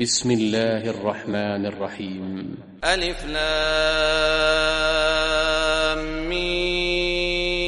بسم الله الرحمن الرحيم. ألف لام ميم.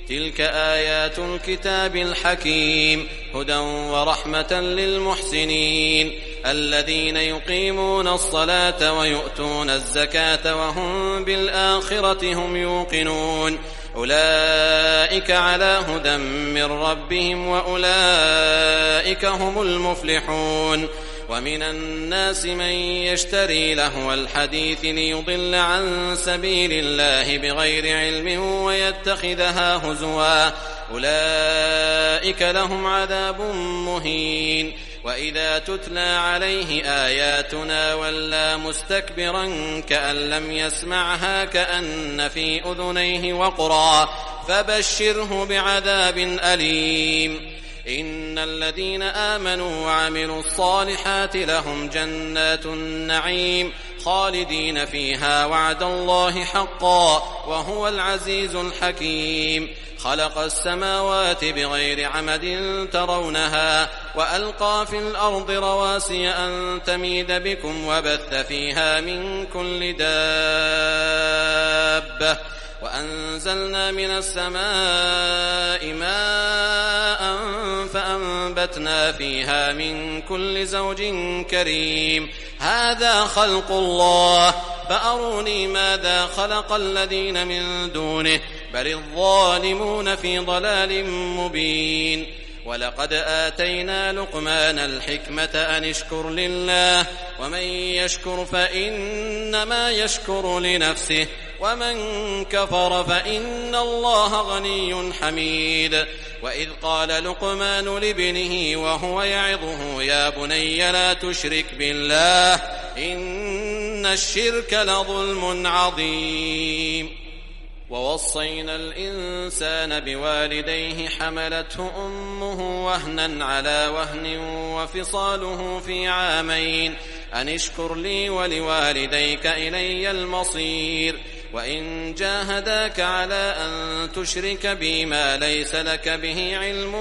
تلك آيات الكتاب الحكيم هدى ورحمة للمحسنين الذين يقيمون الصلاة ويؤتون الزكاة وهم بالآخرة هم يوقنون أولئك على هدى من ربهم وأولئك هم المفلحون. ومن الناس من يشتري لهو الحديث ليضل عن سبيل الله بغير علم ويتخذها هزوا أولئك لهم عذاب مهين. وإذا تتلى عليه آياتنا ولى مستكبرا كأن لم يسمعها كأن في أذنيه وقرا فبشره بعذاب أليم. إن الذين آمنوا وعملوا الصالحات لهم جنات النعيم خالدين فيها وعد الله حقا وهو العزيز الحكيم. خلق السماوات بغير عمد ترونها وألقى في الأرض رواسي أن تميد بكم وبث فيها من كل دابة وأنزلنا من السماء ماء فأنبتنا فيها من كل زوج كريم. هذا خلق الله فأروني ماذا خلق الذين من دونه بل الظالمون في ضلال مبين. ولقد آتينا لقمان الحكمة أن اشكر لله ومن يشكر فإنما يشكر لنفسه ومن كفر فإن الله غني حميد. وإذ قال لقمان لابنه وهو يعظه يا بني لا تشرك بالله إن الشرك لظلم عظيم. ووصينا الإنسان بوالديه حملته أمه وهنا على وهن وفصاله في عامين أن اشكر لي ولوالديك إلي المصير. وإن جاهداك على أن تشرك بي ما ليس لك به علم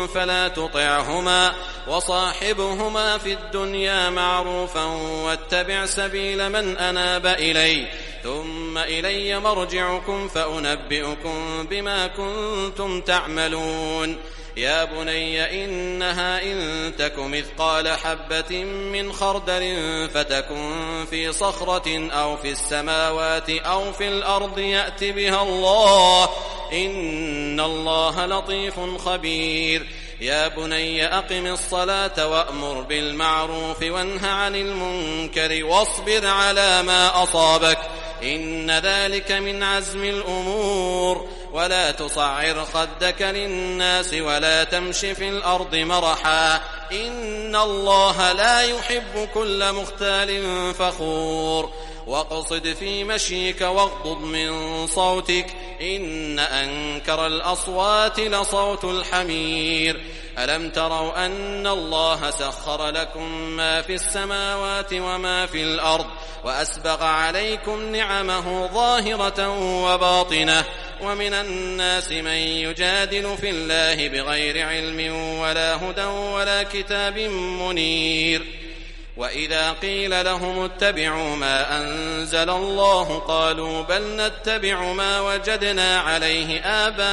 فلا تطعهما وصاحبهما في الدنيا معروفا واتبع سبيل من أناب إلي ثم إلي مرجعكم فأنبئكم بما كنتم تعملون. يا بني إنها إن تك مثقال حبة من خردل فتكن في صخرة أو في السماوات أو في الأرض يأت بها الله إن الله لطيف خبير. يا بني أقم الصلاة وأمر بالمعروف وانه عن المنكر واصبر على ما أصابك إن ذلك من عزم الأمور. ولا تصعر خدك للناس ولا تمش في الأرض مرحا إن الله لا يحب كل مختال فخور. واقصد في مشيك واغضض من صوتك إن أنكر الأصوات لصوت الحمير. ألم تروا أن الله سخر لكم ما في السماوات وما في الأرض وأسبغ عليكم نعمه ظاهرة وباطنة ومن الناس من يجادل في الله بغير علم ولا هدى ولا كتاب منير. وإذا قيل لهم اتبعوا ما أنزل الله قالوا بل نتبع ما وجدنا عليه آباءنا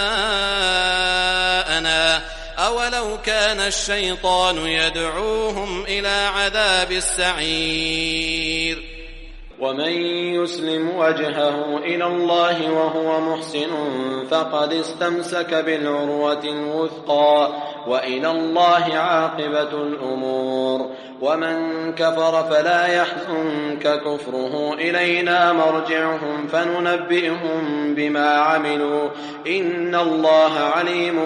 أولو كان الشيطان يدعوهم إلى عذاب السعير. ومن يسلم وجهه إلى الله وهو محسن فقد استمسك بالعروة الوثقى وإلى الله عاقبة الأمور. ومن كفر فلا يحزنك كفره إلينا مرجعهم فننبئهم بما عملوا إن الله عليم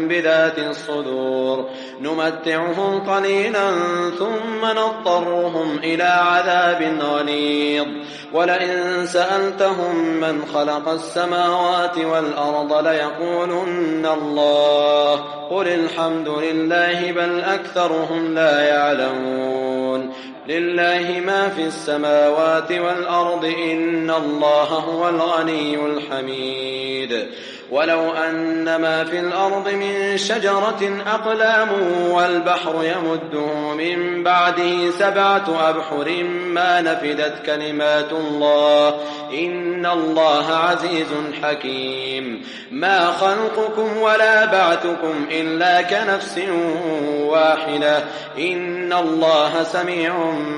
بذات الصدور. نمتعهم قليلا ثم نضطرهم إلى عذاب غليظ. ولئن سألتهم من خلق السماوات والأرض ليقولن الله قل الحمد لله بل أكثرهم لا يعلمون. لله ما في السماوات والأرض إن الله هو الغني الحميد ولو أن ما في الأرض من شجرة أقلام والبحر يمده من بعده 7 أبحر ما نفدت كلمات الله إن الله عزيز حكيم ما خلقكم ولا بعثكم إلا كنفس واحدة إن الله سميع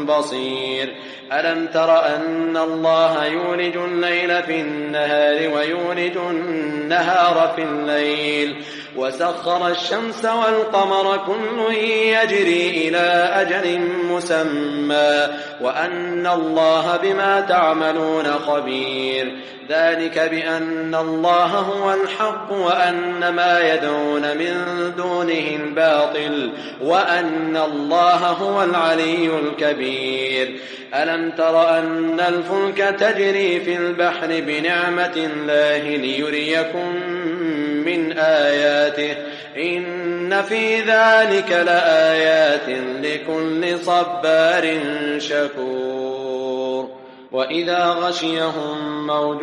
بصير ألم تر أن الله يولج الليل في النهار ويولج النهار في الليل وسخر الشمس والقمر كل يجري إلى أجل مسمى وأن الله بما تعملون خبير ذلك بأن الله هو الحق وأن ما يدعون من دونه الباطل وأن الله هو العلي الكبير ألم تر أن الفلك تجري في البحر بنعمة الله ليريكم من آياته إن في ذلك لآيات لكل صبار شكور وإذا غشيهم موج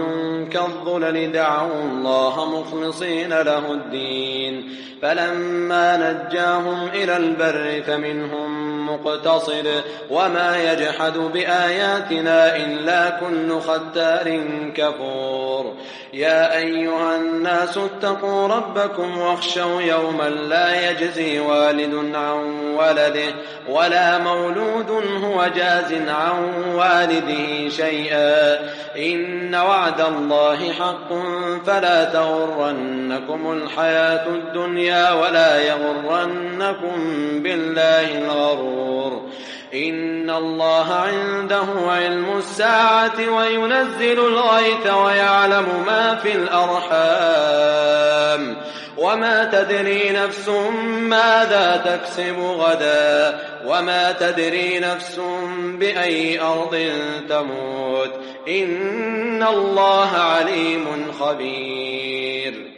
كالظلل دعوا الله مخلصين له الدين فلما نجاهم إلى البر فمنهم مقتصد وما يجحد بآياتنا إلا كل ختار كفور يا أيها الناس اتقوا ربكم واخشوا يوما لا يجزي والد عن ولده ولا مولود هو جاز عن والده شيئا إن وعد الله حق فلا تغرنكم الحياة الدنيا ولا يغرنكم بالله الغرور إن الله عنده علم الساعة وينزل الغيث ويعلم ما في الأرحام وما تدري نفس ماذا تكسب غدا وما تدري نفس بأي أرض تموت إن الله عليم خبير